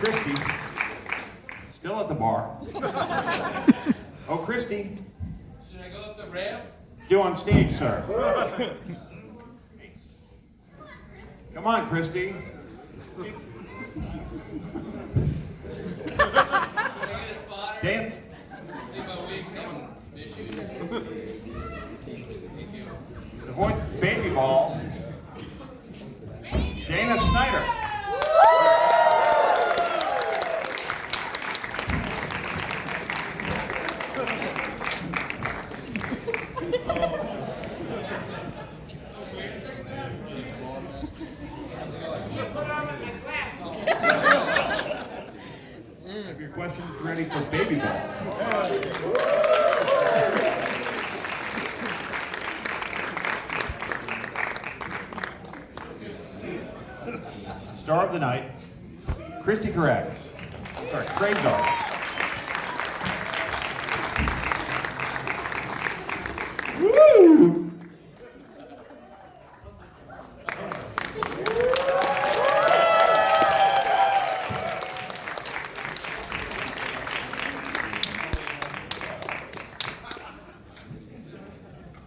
Christy, still at the bar. Oh, Christy. Should I go up the ramp? You on stage, sir. Come on, Christy. Can I get a spotter? Dan. I think my wig's having some issues. Thank you. The voice baby ball. Dana Snyder. Have your questions ready for baby ball. Star of the night, Christy Caracas. Sorry, Trade Dog. Woo!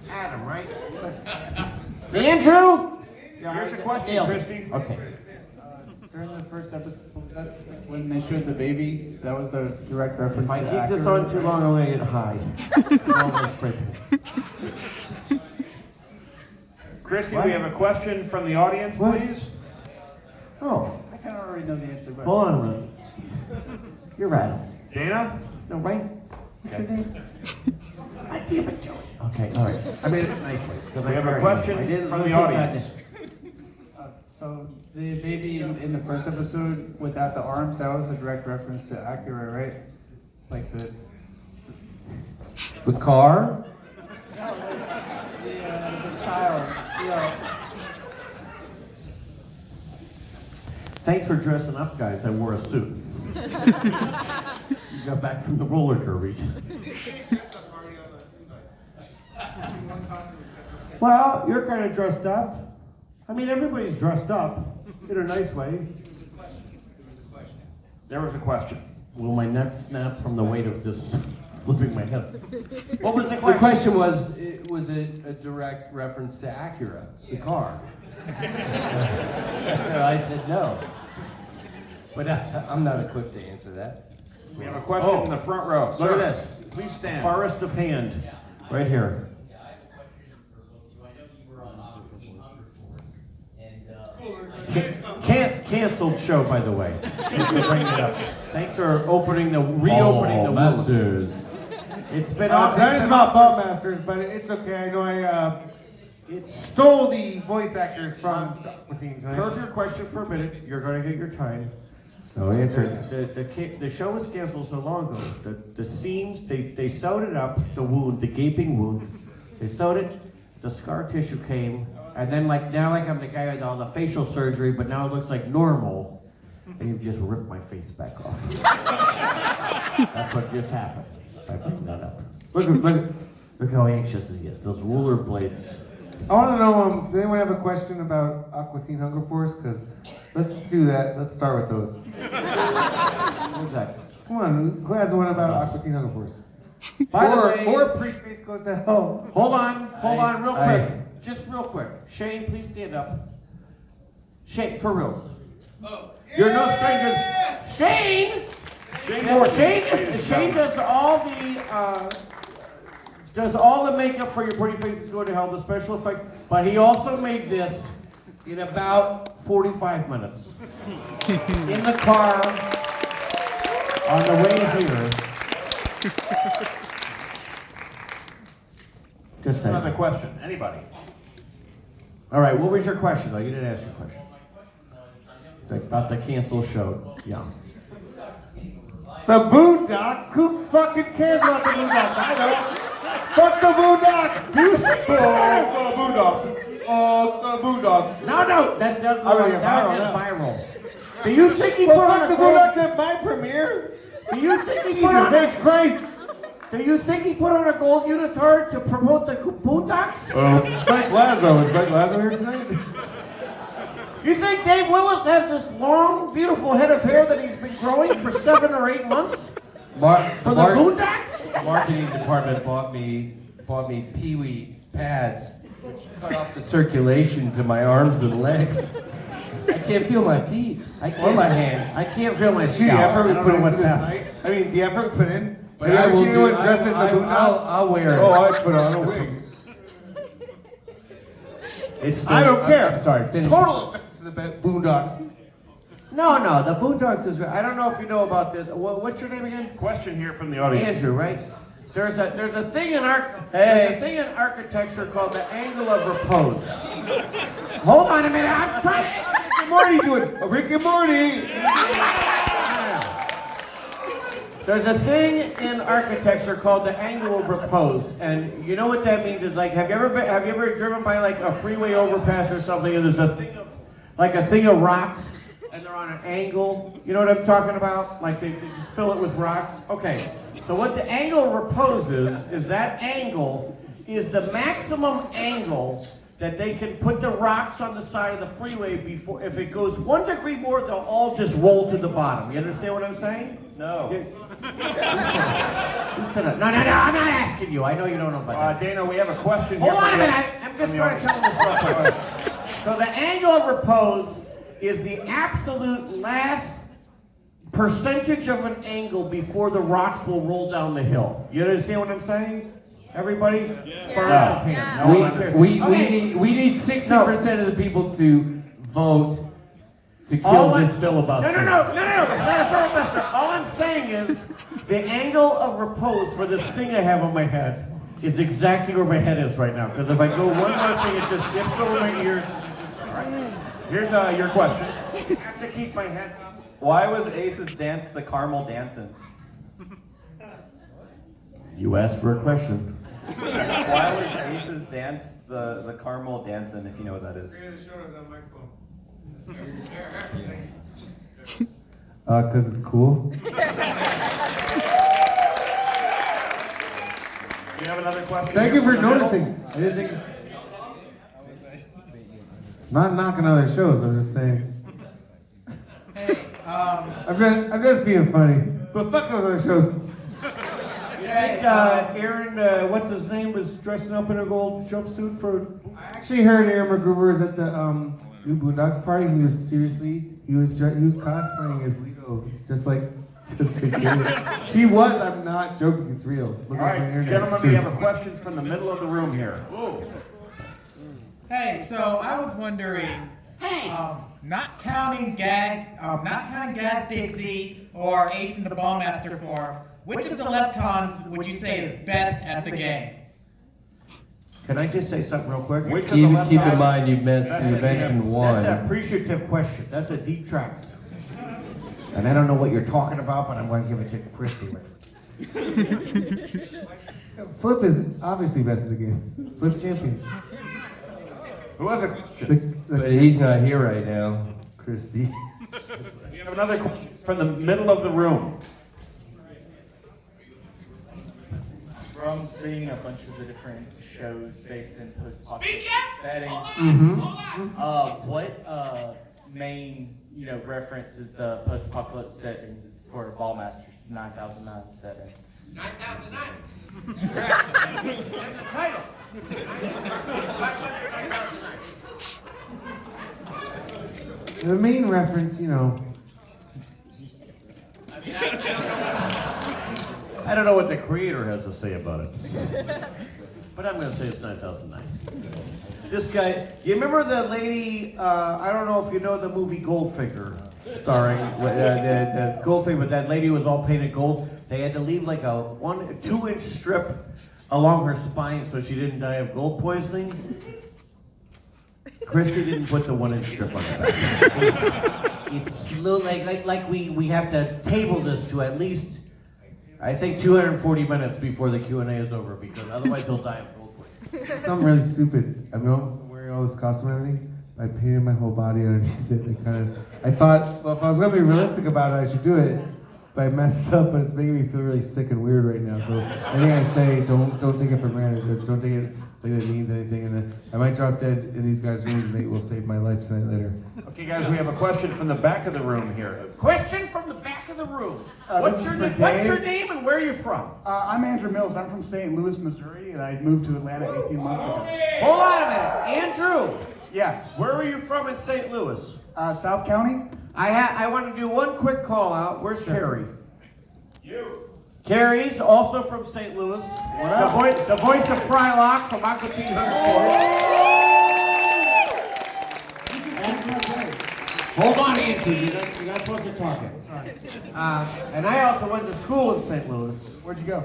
Adam, right? Andrew? Here's your question, Nailed it. Christy. Okay. During the first episode, when they showed the baby, that was the direct reference If I to keep this Acura. on too long, I'm gonna get high. I'll go straight to it. Christy, we have a question from the audience, What? please. Oh, I kind of already know the answer, but hold on a minute. You're Adam. Dana? No, right? What's your name? I damn it, Joey. Okay, all right. I made it nicely. We have a question from the audience. So the baby in the first episode without the arms, that was a direct reference to Acura, right? Like the car? the child, yeah. Thanks for dressing up, guys. I wore a suit. You got back from the roller derby. Well, you're kind of dressed up. I mean, everybody's dressed up in a nice way. There was a question. Will my neck snap from the weight of this flipping my head? What was the The question? question was it a direct reference to Acura, the car? No, I said no. But I'm not equipped to answer that. We have a question in the front row. Look Sir, at this. Please stand. Forest of hand, right here. Canceled show, by the way. Thanks for bringing it up. Thanks for reopening the wound. Ballmastrz. It's been off. That is about Ballmastrz, but it's okay. I know it stole the voice actors from Aquatine tonight. Heard your question for a minute. You're going to get your time. No answer. The show was canceled so long ago. The seams, they sewed it up, the wound, the gaping wound. They sewed it, the scar tissue came, and then now I'm the guy with all the facial surgery, but now it looks like normal. And you've just ripped my face back off. That's what just happened. I bring that up. Look how anxious he is. Those ruler blades. I want to know, does anyone have a question about Aquatine Hunger Force? Because let's do that. Let's start with those. Who's that? Come on, who has one about Aquatine Hunger Force? By the way, or Pre-Space Goes to Hell. Hold on, real quick. Just real quick. Shane, please stand up. Shane, for reals. Oh. You're no stranger. Shane! Shane does all the makeup for your pretty faces go to hell, the special effects, but he also made this in about 45 minutes. In the car, on the way here. Just saying. Another question. Anybody? All right, what was your question though? You didn't ask your question. About the canceled show. Yeah. The Boondocks? Who fucking cares about the Boondocks? I don't. Fuck the Boondocks! You think The Boondocks. The Boondocks. No, that does I already that viral is now. viral. Do you think he Well, put fuck on the a gold? Boondocks at my premiere? Do you think he put on Jesus H. Christ! Do you think he put on a gold unitard to promote the Boondocks? Mike Lazo. Is Mike Lazo here tonight? You think Dave Willis has this long, beautiful head of hair that he's been growing for 7 or 8 months? For the Boondocks? The marketing department bought me Pee-wee pads, which cut off the circulation to my arms and legs. I can't feel my feet or my hands. I can't feel my See the scalp. effort we I don't put know into what's this happening. night? I mean, the effort we put in. But Have I you ever will seen do- anyone dressed as the Boondocks? I'll wear it. Oh, I put on a wig. I don't care. I'm sorry, finish. Total offense to the Boondocks. No, the Boondocks is. I don't know if you know about this. What's your name again? Question here from the audience. Andrew, right? There's a thing in there's a thing in architecture called the angle of repose. Hold on a minute. I'm trying to. Rick and Morty doing Rick and Morty. There's a thing in architecture called the angle of repose, and you know what that means is like, have you ever driven by like a freeway overpass or something, and there's a thing of rocks, and they're on an angle. You know what I'm talking about? Like they just fill it with rocks. Okay, so what the angle of repose is that angle is the maximum angle that they can put the rocks on the side of the freeway before. If it goes 1 degree more, they'll all just roll to the bottom. You understand what I'm saying? No. Who said that? No, I'm not asking you. I know you don't know about that. Dana, we have a question here. Hold on a from minute. the- I'm just from the trying to tell this real quick. So the angle of repose is the absolute last percentage of an angle before the rocks will roll down the hill. You understand what I'm saying? Everybody? First of hands. No one cares. We Okay. need 60% of the people to vote to kill this filibuster. No, it's not a filibuster. All I'm saying is the angle of repose for this thing I have on my head is exactly where my head is right now. Because if I go one more thing, it just dips over my ears. All right. Here's your question. I have to keep my head up. Why was Ace's dance the caramel dancing? You asked for a question. Why was Ace's dance the caramel dancing, if you know what that is? Cause it's cool. Do you have another question? Thank here you for from the middle? noticing. I didn't think. Not knocking other shows. I'm just saying. Hey, I'm just being funny. But fuck those other shows. You think Aaron, what's his name, was dressing up in a gold jumpsuit for... I actually heard Aaron McGruber was at the new Boondocks party. He was cosplaying as Lito, just like he was. I'm not joking. It's real. Look All up on the right, internet. gentlemen, It's we true. have a question from the middle of the room here. hey, so I was wondering, not counting Gag Dixie or Ace and the Ballmaster 4, which of the Leptons would you say is best at the game? Can I just say something real quick? Which of Keep, the keep in left mind you That's mentioned That's one. an appreciative question. That's a deep tracks. And I don't know what you're talking about, but I'm going to give it to Christy. Flip is obviously best in the game. Flip's champion. Who has a question? But he's not here right now, Christy. We have another question from the middle of the room. From seeing a bunch of the different shows based in post-apocalyptic settings, what main reference is the post-apocalypse setting for Ballmastrz 9009 setting? 9,009. That's the title. The main reference, I don't know what the creator has to say about it. But I'm going to say it's 9009. This guy, you remember the lady, I don't know if you know the movie Goldfinger, starring the Goldfinger, but that lady was all painted gold. They had to leave like a 2-inch strip along her spine so she didn't die of gold poisoning. Christy didn't put the 1-inch strip on her back. It's slow, like we have to table this to at least, I think 240 minutes before the Q&A is over, because otherwise he'll die of gold poisoning. something really stupid. I'm wearing all this costume and everything. I painted my whole body underneath it. I thought, well, if I was gonna be realistic about it, I should do it. I messed up, but it's making me feel really sick and weird right now. So anything I say, don't take it for granted, or don't take it like it means anything. And then I might drop dead in these guys' rooms, and it will save my life tonight later. Okay, guys, we have a question from the back of the room here. Question from the back of the room. What's your name and where are you from? I'm Andrew Mills. I'm from St. Louis, Missouri, and I moved to Atlanta 18 months ago. Hold on a minute. Andrew, Yeah, where are you from in St. Louis? South County. I want to do one quick call out. Where's Carrie? You. Carrie's also from St. Louis. The voice of Frylock from Uncle T. Hold on, Andrew. You're not supposed to talk it. And I also went to school in St. Louis. Where'd you go?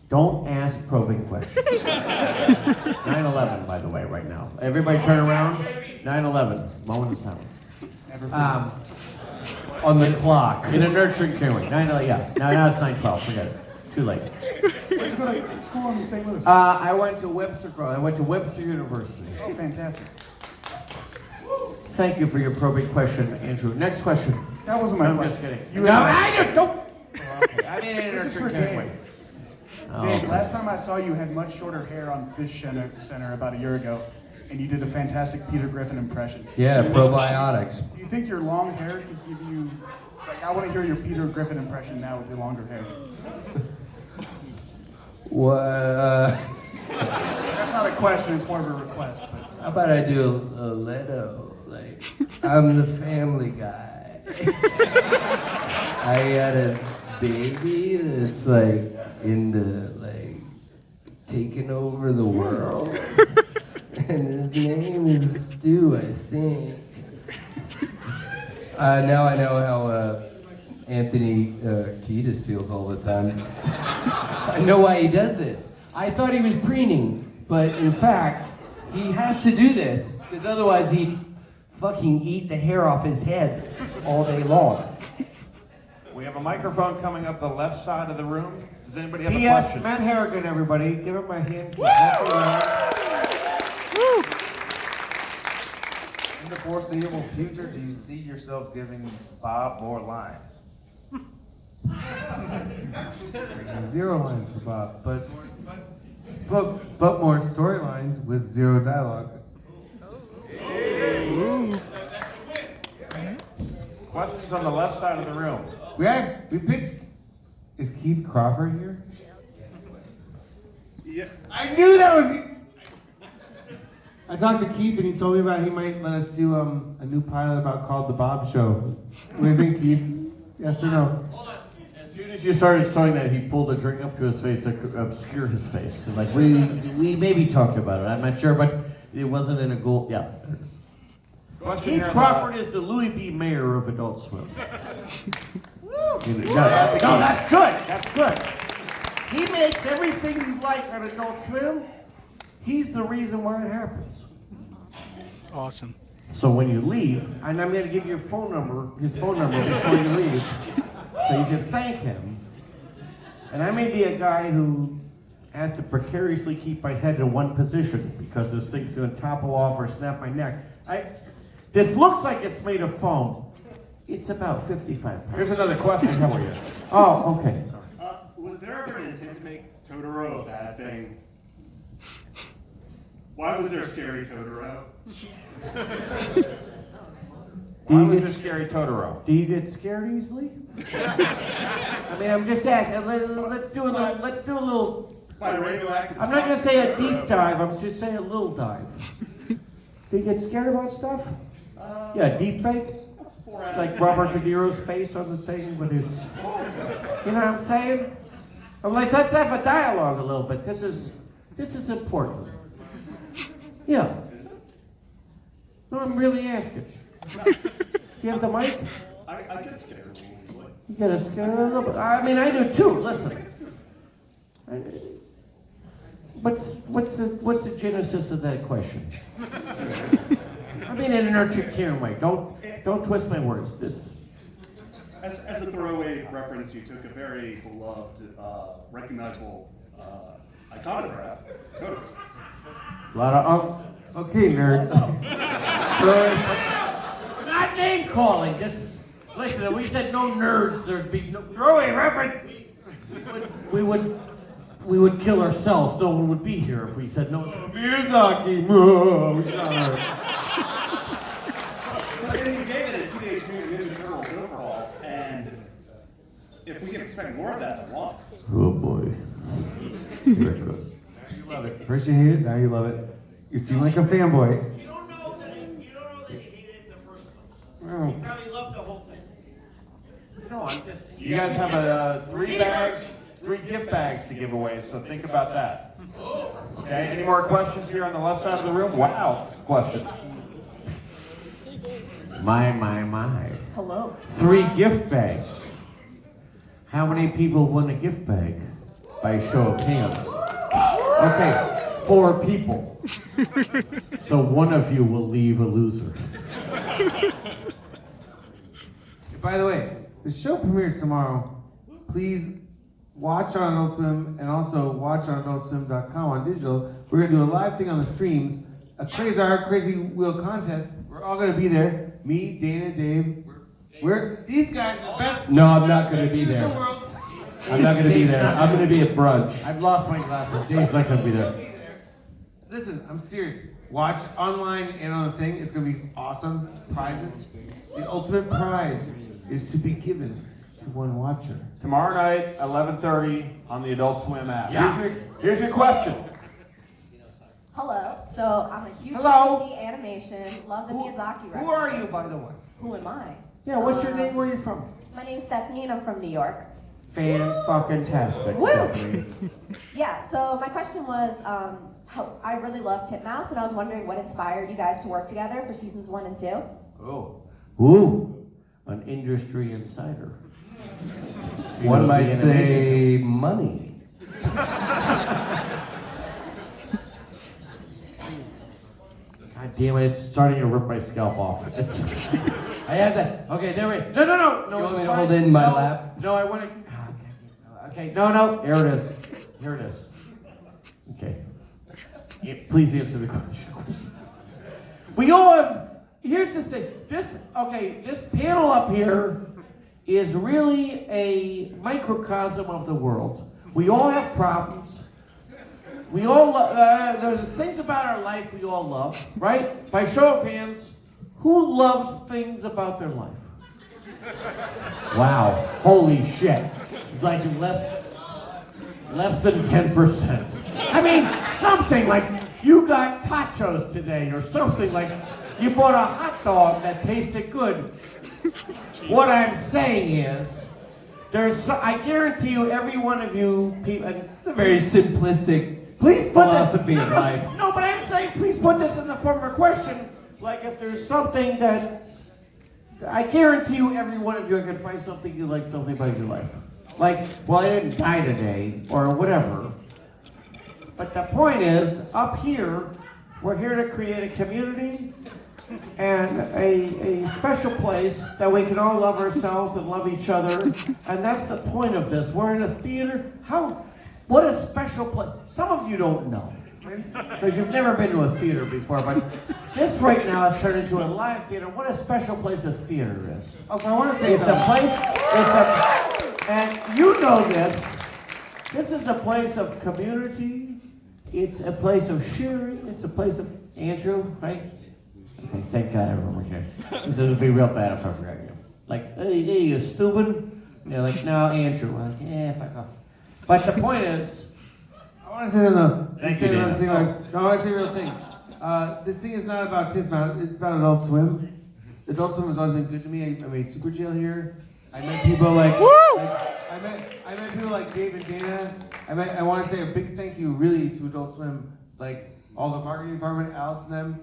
Don't ask probing questions. 9/11, by the way, right now. Everybody turn around. 9/11. Moment of silence. On the clock. In a nurturing caring. 9/11, yeah. Now it's 9/12. Forget it. Too late. Where'd you go to school in St. Louis? I went to Webster University. Oh, fantastic. Thank you for your probing question, Andrew. Next question. That wasn't my I'm question. just kidding. You No, were- I don't. Okay. I mean, in a This is for nurturing caring Dave. way. Dave, Oh, last time I saw you had much shorter hair on Fish Center about a year ago, and you did a fantastic Peter Griffin impression. Yeah, probiotics. Do you think your long hair could give you, like, I want to hear your Peter Griffin impression now with your longer hair. What? That's not a question, it's more of a request. But How about I do a Leto? Like, I'm the family guy. I got a baby that's like into like taking over the world. And his name is Stu, I think. Now I know how Anthony Kiedis feels all the time. I know why he does this. I thought he was preening, but in fact, he has to do this, because otherwise he'd fucking eat the hair off his head all day long. We have a microphone coming up the left side of the room. Does anybody have a P.S. question? Matt Harrigan, everybody. Give him my hand. In the foreseeable future, do you see yourself giving Bob more lines? 0 lines for Bob, but more storylines with 0 dialogue. Questions on the left side of the room. We pitched. Is Keith Crawford here? Yeah. I knew that was. I talked to Keith and he told me about he might let us do a new pilot about called The Bob Show. What do you think, Keith? Yes or no? As soon as you started showing that, he pulled a drink up to his face to obscure his face. And like, we maybe talked about it. I'm not sure, but it wasn't in a goal. Yeah. Question Keith here on Crawford is the Louis B. Mayer of Adult Swim. No, that's good. That's good. He makes everything you like on Adult Swim. He's the reason why it happens. Awesome. So when you leave, and I'm going to give you his phone number before you leave, so you can thank him. And I may be a guy who has to precariously keep my head in one position because this thing's going to topple off or snap my neck. This looks like it's made of foam. It's about 55 pounds. Here's another question for you. Oh, okay. Was there ever an intent to make Totoro a bad thing? Why was there scary Totoro? Why was there scary Totoro? Do you get scared easily? I mean, I'm just asking. Let's do a little. By radioactive. I'm not going to say a deep dive. I'm just saying a little dive. Do you get scared about stuff? Yeah, deep fake. It's like Robert De Niro's face on the thing with his. You know what I'm saying? I'm like, let's have a dialogue a little bit. This is important. Yeah. No, I'm really asking. You have the mic? I get scared a little easily. You get a scared a little bit. I mean, I do too. Listen. What's the genesis of that question? I mean, in a nurturing, caring way. Don't twist my words. As a throwaway reference, you took a very beloved, recognizable iconograph, Totoro. A lot of Okay, nerd. not name calling. Just Listen, if we said no nerds, there'd be no throwaway reference. We would kill ourselves. No one would be here if we said no. Miyazaki, we should not learn. But then you gave it a Teenage Mutant Ninja Turtles overhaul, and if we can expect more of that, I want. Oh boy. Here it goes. You love it. First you hate it, now you love it. You seem like a fanboy. You don't know that you hated it in the first place. Oh. You probably loved the whole thing. No, I'm just. You guys have three gift bags to give away, so think about that. Okay, any more questions here on the left side of the room? Wow, questions. My. Hello. 3 gift bags. How many people won a gift bag? By show of hands. Okay, 4 people. So one of you will leave a loser. By the way, the show premieres tomorrow. Please watch on Adult Swim and also watch on AdultSwim.com on digital. We're going to do a live thing on the streams, a Crazy Wheel contest. We're all going to be there. Me, Dana, Dave. These guys are the best. No, I'm not going to be there. I'm not going to be there. I'm going to be at brunch. I've lost my glasses. Dave's not going to be there. Listen, I'm serious. Watch online and on the thing. It's going to be awesome. Prizes. The ultimate prize is to be given to one watcher. Tomorrow night, 11:30 on the Adult Swim app. Yeah. Here's your question. Hello. So I'm a huge Hello. fan of the animation. Love the Miyazaki references. Who are you, by the way? Who am I? Yeah, what's your name? Where are you from? My name's Stephanie and I'm from New York. Fan-fucking-tastic, Woo! Stephanie. Yeah, so my question was, I really love Titmouse and I was wondering what inspired you guys to work together for seasons 1 and 2? Oh. Ooh. An industry insider. She One knows might the animation. say money. God damn it, it's starting to rip my scalp off. I had that. Okay, there we go. No. You want me to fine. hold it in my No, lap? No, I want to. Okay, no. Here it is. Okay. Yeah, please answer the question. We all have. Here's the thing. This panel up here is really a microcosm of the world. We all have problems. We all there's things about our life we all love, right? By show of hands, who loves things about their life? Wow, holy shit. Like less than 10%. I mean, something like you got tachos today or something like you bought a hot dog that tasted good. What I'm saying is, I guarantee you every one of you people, and It's a very simplistic please put philosophy this, of life. No, but I'm saying please put this in the form of a question. Like if there's something that, I guarantee you every one of you can find something you like, something about your life. Like, well, I didn't die today, or whatever. But the point is, up here, we're here to create a community and a special place that we can all love ourselves and love each other. And that's the point of this. We're in a theater. What a special place. Some of you don't know, because you've never been to a theater before, but this right now has turned into a live theater. What a special place a theater is. Also, I want to say It's a place, and you know this. This is a place of community. It's a place of sharing. It's a place of, Andrew, right? Okay, thank God everyone was here. This would be real bad if I forgot you. Like, hey, you stupid? They're like, no, Andrew. I'm like, yeah, fuck off. But the point is, I want to say another thing. I want to say a real thing. This thing is not about Titmouse. It's about Adult Swim. Adult Swim has always been good to me. I made Super Jail here. I met people like I met people like Dave and Dana. I want to say a big thank you, really, to Adult Swim. Like all the marketing department, Alice and them,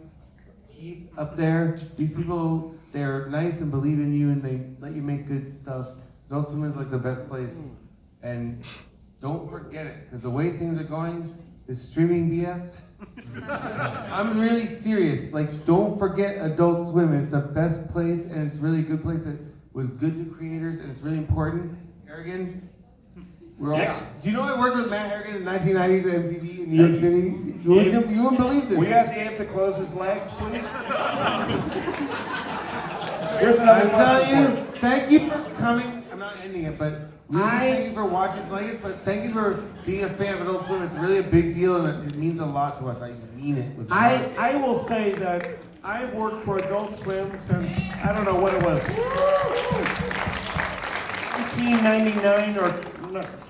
Keith up there. These people, they're nice and believe in you, and they let you make good stuff. Adult Swim is like the best place, and don't forget it, because the way things are going, this streaming BS. I'm really serious. Like, don't forget Adult Swim. It's the best place, and it's really a good place that was good to creators, and it's really important. Harrigan, we're all. Yes. Do you know I worked with Matt Harrigan in the 1990s at MTV in New York City? You wouldn't believe this. We ask Dave to close his legs, please. Here's another I'm question telling for you, thank you for coming. I'm not ending it, but really thank you for watching Sluggish, but thank you for being a fan of Adult Swim. It's really a big deal, and it means a lot to us. I mean it. With my heart. I will say that I've worked for Adult Swim since, I don't know what it was, 1999 or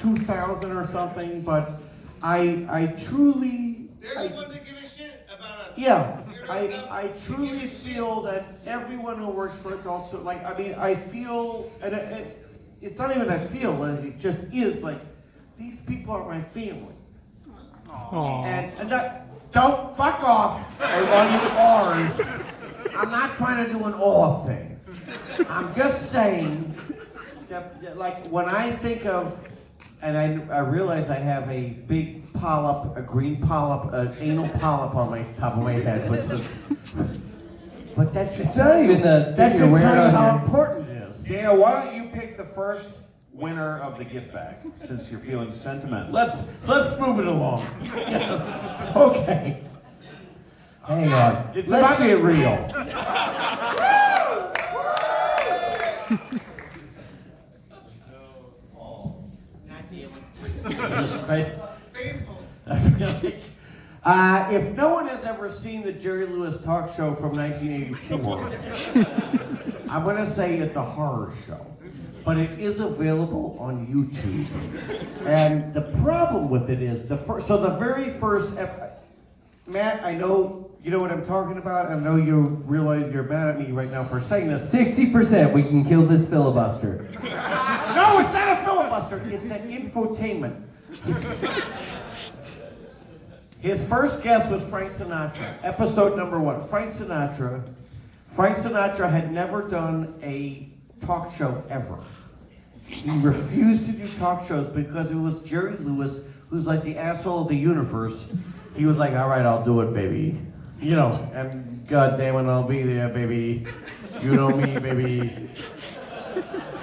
2000 or something, but I truly... They're the ones that give a shit about us. Yeah, I truly feel that everyone who works for Adult Swim, like, I mean, I feel, and it's not even I feel, it just is, like, these people are my family. And don't fuck off on you R's. I'm not trying to do an awe thing. I'm just saying that, like, when I think of, and I realize I have a big polyp, a green polyp, an anal polyp on my top of my head, but that should tell you how important it is. Dana, why don't you pick the first winner of the gift bag, since you're feeling sentimental? Let's move it along. Okay. Hang on. It's about to get real. If no one has ever seen the Jerry Lewis talk show from 1984, I'm going to say it's a horror show. But it is available on YouTube. And the problem with it is, the very first Matt, I know you know what I'm talking about. I know you realize you're mad at me right now for saying this. 60%, we can kill this filibuster. No, it's not a filibuster. It's an infotainment. His first guest was Frank Sinatra. Episode number 1. Frank Sinatra had never done a talk show ever. He refused to do talk shows because it was Jerry Lewis, who's like the asshole of the universe. He was like, all right, I'll do it, baby. You know, and God damn it, I'll be there, baby. You know me, baby.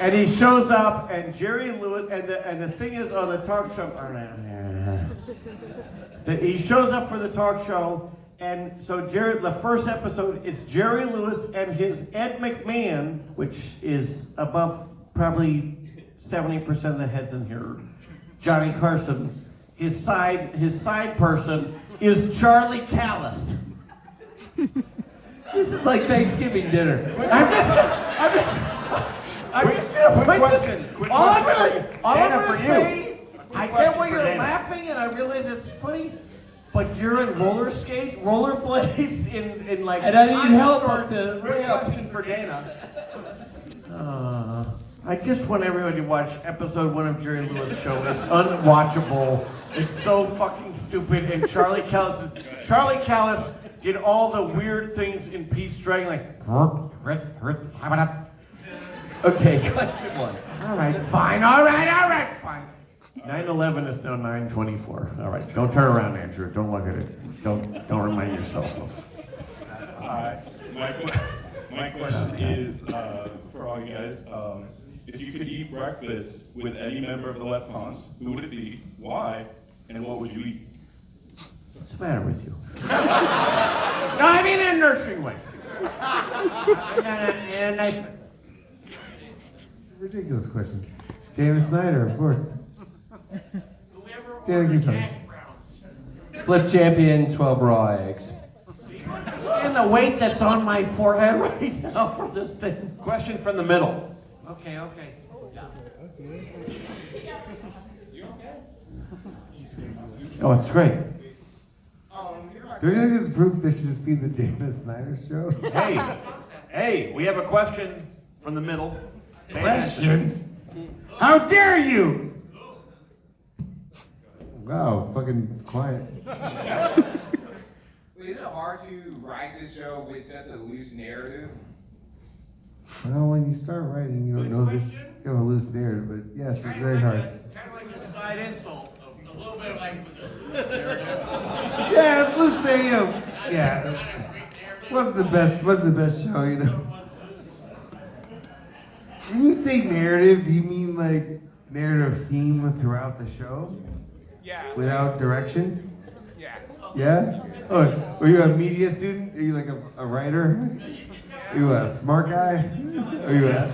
And he shows up, and Jerry Lewis, and the thing is on the talk show, he shows up for the talk show, and so the first episode is Jerry Lewis and his Ed McMahon, which is above probably 70% of the heads in here, Johnny Carson. His side person is Charlie Callis. This is like Thanksgiving dinner. Quick question. All I'm gonna for say, I get why for you're Dana. laughing, and I realize it's funny, but you're in rollerblades in like. And I need help with the Quick question for Dana. I just want everybody to watch episode 1 of Jerry Lewis' show. It's unwatchable. It's so fucking stupid. And Charlie Callis did all the weird things in Pete's Dragon, like. Okay, question 1. All right, fine. All right, fine. 9/11 is now 9/24. All right, don't turn around, Andrew. Don't look at it. Don't remind yourself of. My question is for all you guys. If you could eat breakfast with any member of the Leptons, who would it be, why, and what would you eat? What's the matter with you? No, I mean in a nursing way. And I. Ridiculous question. David Snyder, of course. Whoever orders Dana, hash browns. Flip champion, 12 raw eggs. And the weight that's on my forehead right now from this thing. Question from the middle. Okay. Oh, it's great. Do you think it's proof this should just be the David Snyder show? Hey, we have a question from the middle. Question? How dare you? Wow, fucking quiet. Is it hard to write this show with such a loose narrative? Well, when you start writing, you don't know this. You have a loose narrative, but yes, it's very hard. Kind of like a side insult. A little bit like. Yeah, it's loose narrative. Yeah. Wasn't the best show, you know. When you say narrative, do you mean like narrative theme throughout the show? Yeah. Without direction? Yeah. Yeah? Oh, were you a media student? Are you like a writer? You a smart guy? Or you a...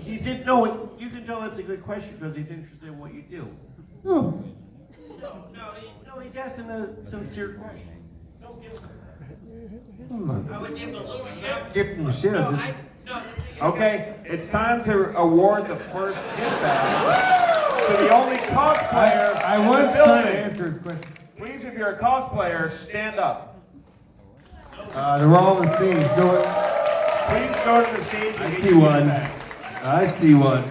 He's in, no, you can tell that's a good question because he's interested in what you do. Oh. No, he's asking a sincere question. Don't give him. I would give him a little shit. Give him shit. Okay, it's time to award the first gift bag to the only cosplayer I in was the trying to building. answer his question. Please, if you're a cosplayer, stand up. They're all on the stage. Do it. Please go to the stage and I get see your one. gift bag. I see one.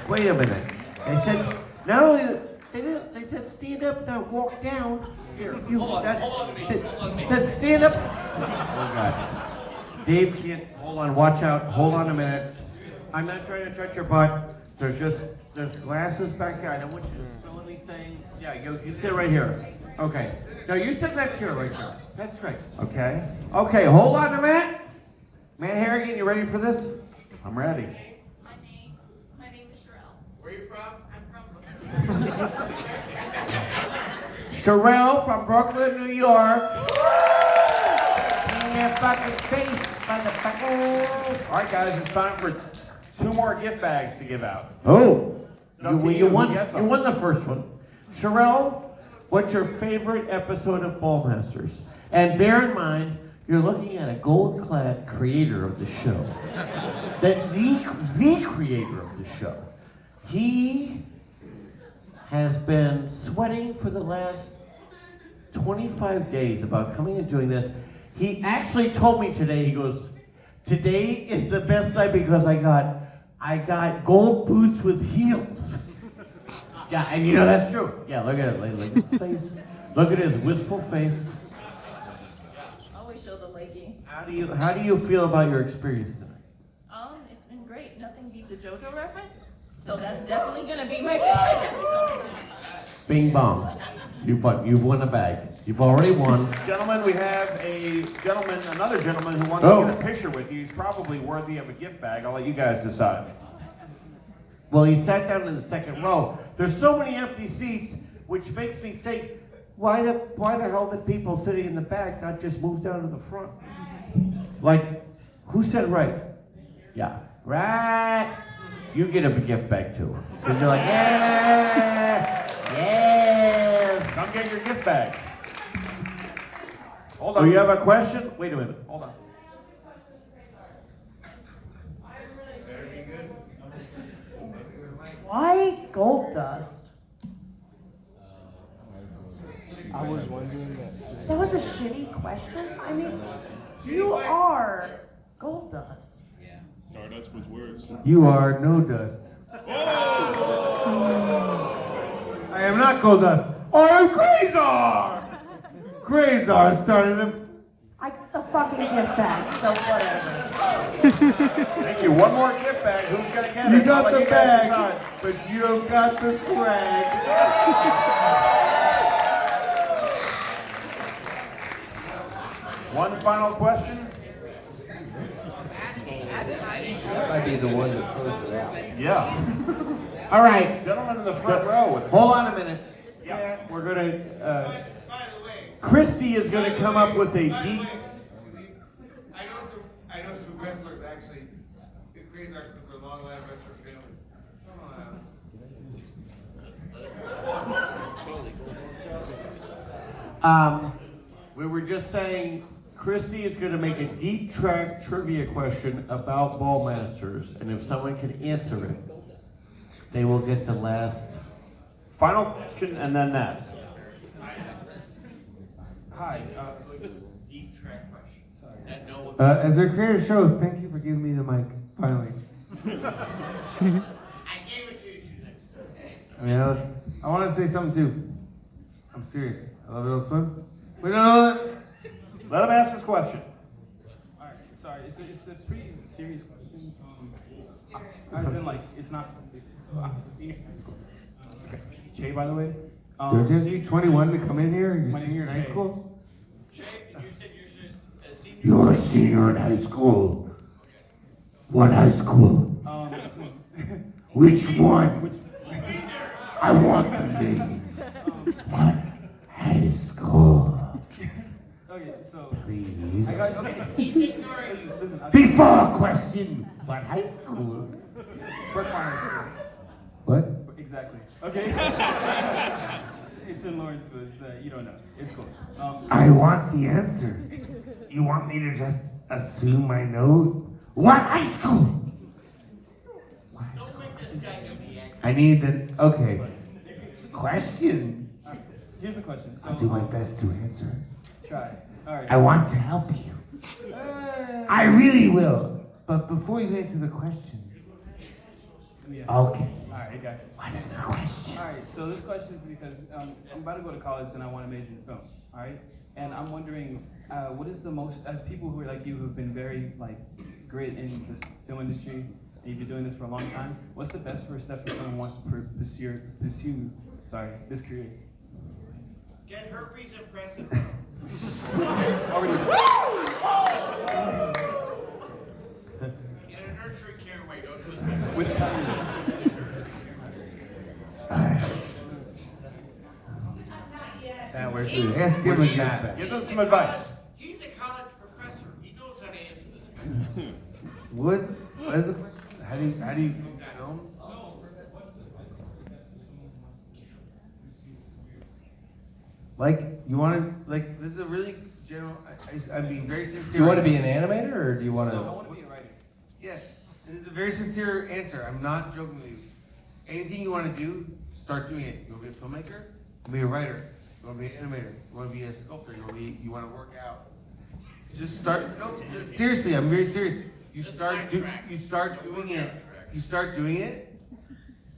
Wait a minute. They said, not only, they said stand up, now walk down. Here, you, Hold on to me. It said stand up. Oh God. Dave can't, hold on, watch out, hold on a minute. I'm not trying to touch your butt. There's glasses back here. I don't want you to spill anything. Yeah, you sit right here. Okay. Now you sit in that chair right there. That's right. Okay. Okay, hold on a minute. Man Harrigan, you ready for this? I'm ready. My name is Sherelle. Where are you from? I'm from Brooklyn. Sherelle from Brooklyn, New York. In your fucking face, motherfucker. All right, guys, it's time for 2 more gift bags to give out. Oh, It's up to you who won. gets You them. won the first one. Sherelle, what's your favorite episode of Ballmasters? And bear in mind, you're looking at a gold-clad creator of the show. the creator of the show. He has been sweating for the last 25 days about coming and doing this. He actually told me today, he goes, today is the best day because I got gold boots with heels. Yeah, and you know that's true. Yeah, look at it, look at his face. Look at his wistful face. Always show the leggy. How do you feel about your experience tonight? It's been great. Nothing beats a JoJo reference. So that's definitely gonna be my favorite. Bing bong. You've won a bag. You've already won. Gentlemen, we have another gentleman who wants Oh. to get a picture with you. He's probably worthy of a gift bag. I'll let you guys decide. Well, he sat down in the second row. There's so many empty seats, which makes me think, why the hell did people sitting in the back not just move down to the front? Like, who said right? Yeah, right. You get a gift bag too. Because you're like, yeah, yes. Come get your gift bag. Hold Oh, on. you have a question? Wait a minute. Hold on. Why gold dust? I was wondering that. That was a shitty question. I mean, you are gold dust. Stardust was words. You are no dust. I am not gold dust. I am Quasar! Quasar started him. I got the fucking gift bag, so whatever. Thank you. One more gift bag. Who's gonna get it? You I'll got let the you guys bag, decide. but you don't got the swag. One final question. That might be the one that throws it out. Yeah. All right. Gentleman in the front row. With Hold on a minute. Yeah. We're gonna, Christy is gonna come up with a deep. I know some wrestlers actually. It's crazy because we're a long line of wrestler families. Come on. We were just saying, Christy is going to make a deep track trivia question about Ballmasters, and if someone can answer it, they will get the last. Final question, and then that. Hi. Deep track question. Sorry. As their creator shows, thank you for giving me the mic, finally. I gave it to you today. I mean, I want to say something too. I'm serious. I love Adult Swim. We don't know that. Let him ask his question. Alright, sorry, it's a pretty serious question. As in, like, it's not. Okay. Che, by the way. George, you 21 to come in here? You're My name's senior in high Jay. school? Jay, you said you're just a senior. You're a senior in high school. What high school? It's- Which one? Which, I want to be at high school. Okay, so. Please. Okay. He's ignoring you. Listen, Before question, what high school? Brookmire School. What? Exactly. Okay. It's in Lawrenceville. It's you don't know. It's cool. I want the answer. You want me to just assume I know? What high school? What high school? I need the, okay. Question. Here's the question. So, I'll do my best to answer. Try. All right. I want to help you. I really will. But before you answer the question. Yeah. Okay. All right, I got you. What is the question? All right, so this question is because I'm about to go to college and I want to major in film. All right, and I'm wondering, what is the most, as people who are like you who've been very like great in this film industry and you've been doing this for a long time, what's the best first step for someone who wants to pursue this career? Get herpes impressive. In a nurturing care way, don't twist it. With kindness. That was it. Ask him again. Give them some advice. He's a college professor. He knows how to answer this question. What is the question? How do you film? Like, you want to, like, this is a really general, I'm being very sincere. Do you want to be an animator, or do you want to? No, I want to be a writer. Yes, it is a very sincere answer. I'm not joking with you. Anything you want to do, start doing it. You want to be a filmmaker? You want to be a writer? You want to be an animator? You want to be a sculptor? You want to work out? Just start. No, seriously, I'm very serious. You start doing it. You start doing it,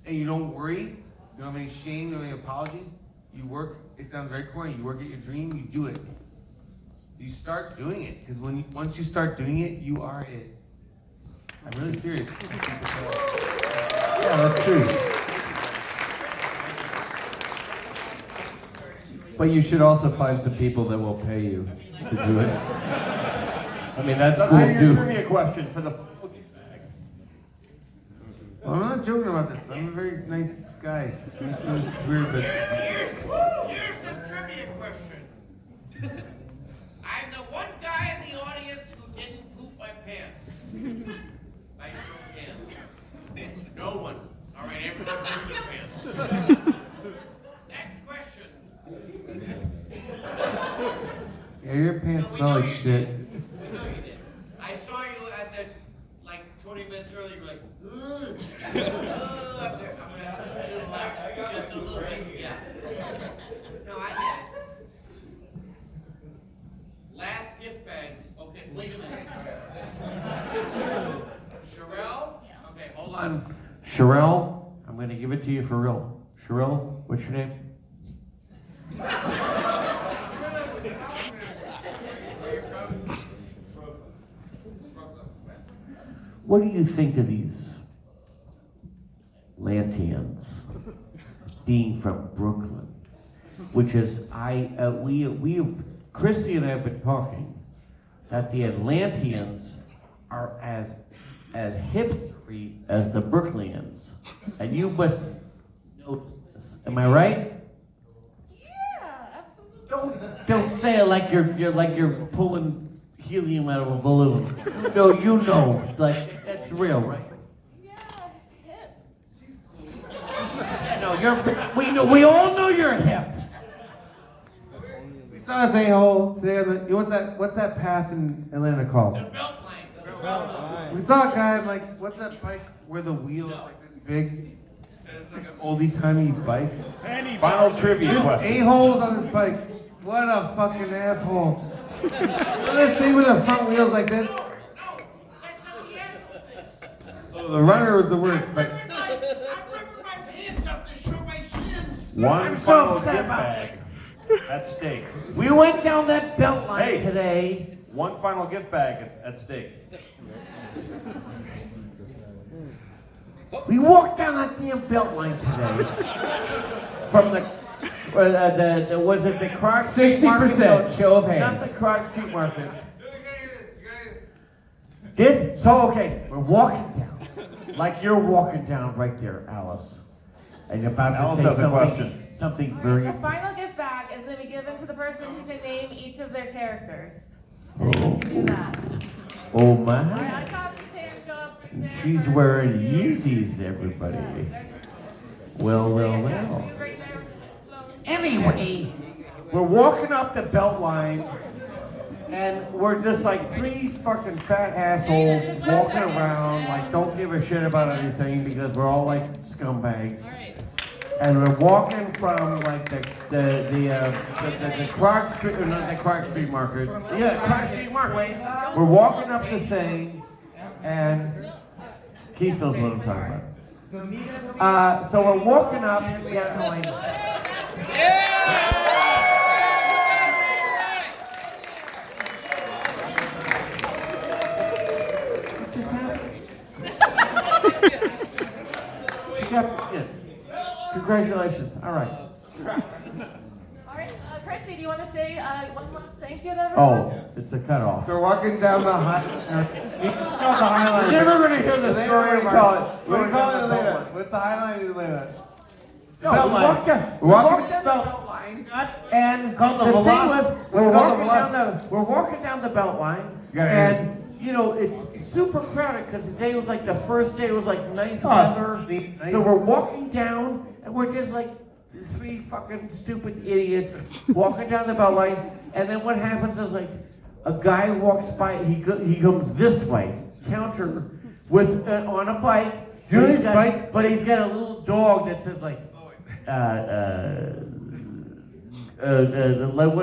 and you don't worry. You don't have any shame. You don't have any apologies. You work. It sounds very corny. You work at your dream. You do it. You start doing it, because once you start doing it, you are it. I'm really serious. Yeah, that's true. But you should also find some people that will pay you to do it. I mean, that's Let's cool hear your too. trivia question for the. Well, I'm not joking about this. I'm a very nice guy. This is weird, but Here's the trivia question. I'm the one guy in the audience who didn't poop my pants. By show of hands. No one. All right, everyone pooped their pants. Next question. yeah, your pants smell like shit. No, you did. I saw you at the, like, 20 minutes earlier. You were like, ugh. Up there. I'm going to to the left. Just a little bit. Yeah. No, I get it. Last gift bag. Okay, wait a minute. Sherelle? Okay, hold on. Sherelle, I'm going to give it to you for real. Sherelle, what's your name? What do you think of these Lantians being from Brooklyn? Which is, Christy and I have been talking that the Atlanteans are as hipstery as the Brooklyans, and you must know this. Am I right? Yeah, absolutely. Don't say it like you're pulling helium out of a balloon. No, you know, like that's real, right? Yeah, hip. No, we all know you're hip. We saw this a-hole today on the, what's that path in Atlanta called? The Beltline. We saw a guy, I'm like, what's that bike where the wheel is like this big? And it's like an oldie-timey bike. Final trivia This question. a-hole's on this bike. What a fucking asshole. You know this thing with the front wheels like this? Oh, the runner was the worst, but I ripped my pants up to show my shins. One so final upset gift about bag at stake. We went down that belt line Hey. today. One final gift bag at stake. We walked down that damn belt line today. From the was it the Croc Street 60%, Market? No, show of Not hands. the Croc Street Market. This? So, okay, we're walking down. Like you're walking down right there, Alice. and you're about to Alice say has a something, question. something very. The final gift bag is going to be given to the person who can name each of their characters. Oh, Do that. oh All right, my! I saw the hands go up right there. She's wearing Yeezys, everybody. Well, well, well. Anyway, we're walking up the Beltline, and we're just like three fucking fat assholes walking around, like don't give a shit about anything because we're all like scumbags. And we're walking from like the Clark Street, or not the Clark Street Market. Yeah, Clark Street Market. We're walking up the thing, and Keith knows what I'm talking about. So we're walking up. Yeah, no, I know. What just happened? She got it. Congratulations. All right. All right, Christy, do you want to say one last thank you to everyone? Oh, it's a cutoff. So we're walking down the highline. You're never gonna hear the story of our. What do you call it later? What's the highline in Atlanta? No, we walked down. We walked down the Beltline, and the thing was, we're walking down the Beltline, and you know it's super crowded because the day was like the first day was like nice weather. So we're walking down, and we're just like these three fucking stupid idiots walking down the Beltline, and then what happens is like a guy walks by. He comes this way, counter, with on a bike. But he's got a little dog that says like. What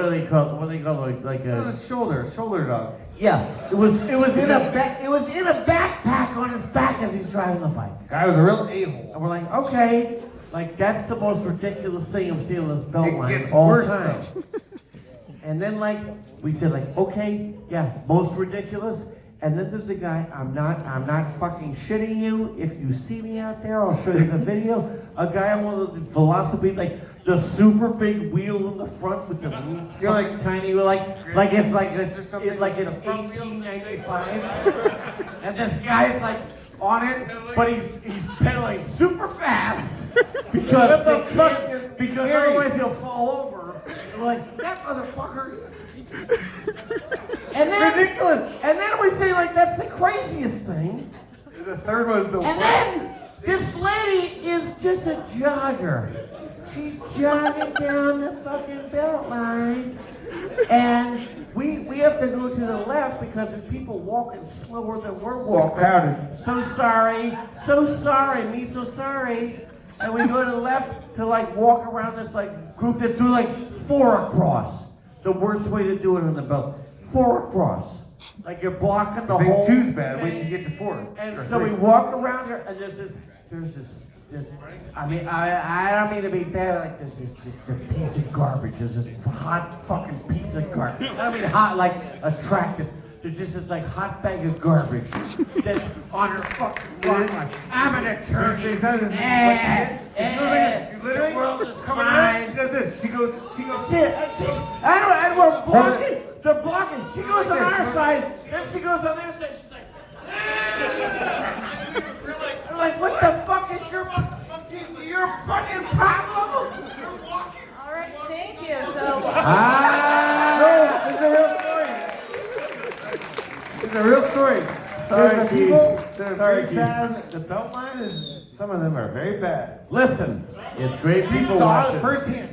do they call? What do they call it? Like a shoulder dog. Yeah, it was in a backpack on his back as he's driving the bike. Guy was a real a-hole. And we're like, okay, like that's the most ridiculous thing I've seen on this Beltline gets all worse, time. And then like we said like, okay, yeah, most ridiculous. And then there's a guy, I'm not fucking shitting you. If you see me out there, I'll show you the video. A guy on one of those velocipede, like the super big wheel in the front with the you're like tiny, like it's 1895. And this guy's like on it, but he's pedaling super fast because otherwise he'll fall over. We're like, that motherfucker. And then, ridiculous. And then we say like that's the craziest thing. The third one's the worst. And then this lady is just a jogger. She's jogging down the fucking Beltline, and we have to go to the left because there's people walking slower than we're walking. It's crowded. So sorry, me so sorry. And we go to the left to like walk around this like group that's doing like 4 across. The worst way to do it on the belt. 4 across. Like you're blocking the whole. 2's bad. Wait till you get to 4. And so we walk around her, and there's this. I mean, I don't mean to be bad. Like there's this piece of garbage. There's this hot fucking piece of garbage. I don't mean hot like attractive. There's just this like hot bag of garbage that's on her fucking run. Like I'm an attorney. The world is mine. She does this. She goes. And we're blocking. They're blocking. She goes on our side, then she goes on their side. She's like, I'm like, what the fuck is your fucking problem? All right, thank you. So. No, it's a real story. It's a real story. Sorry, people. They're very bad. The Beltline is. Some of them are very bad. Listen, it's great We people saw watching. it firsthand.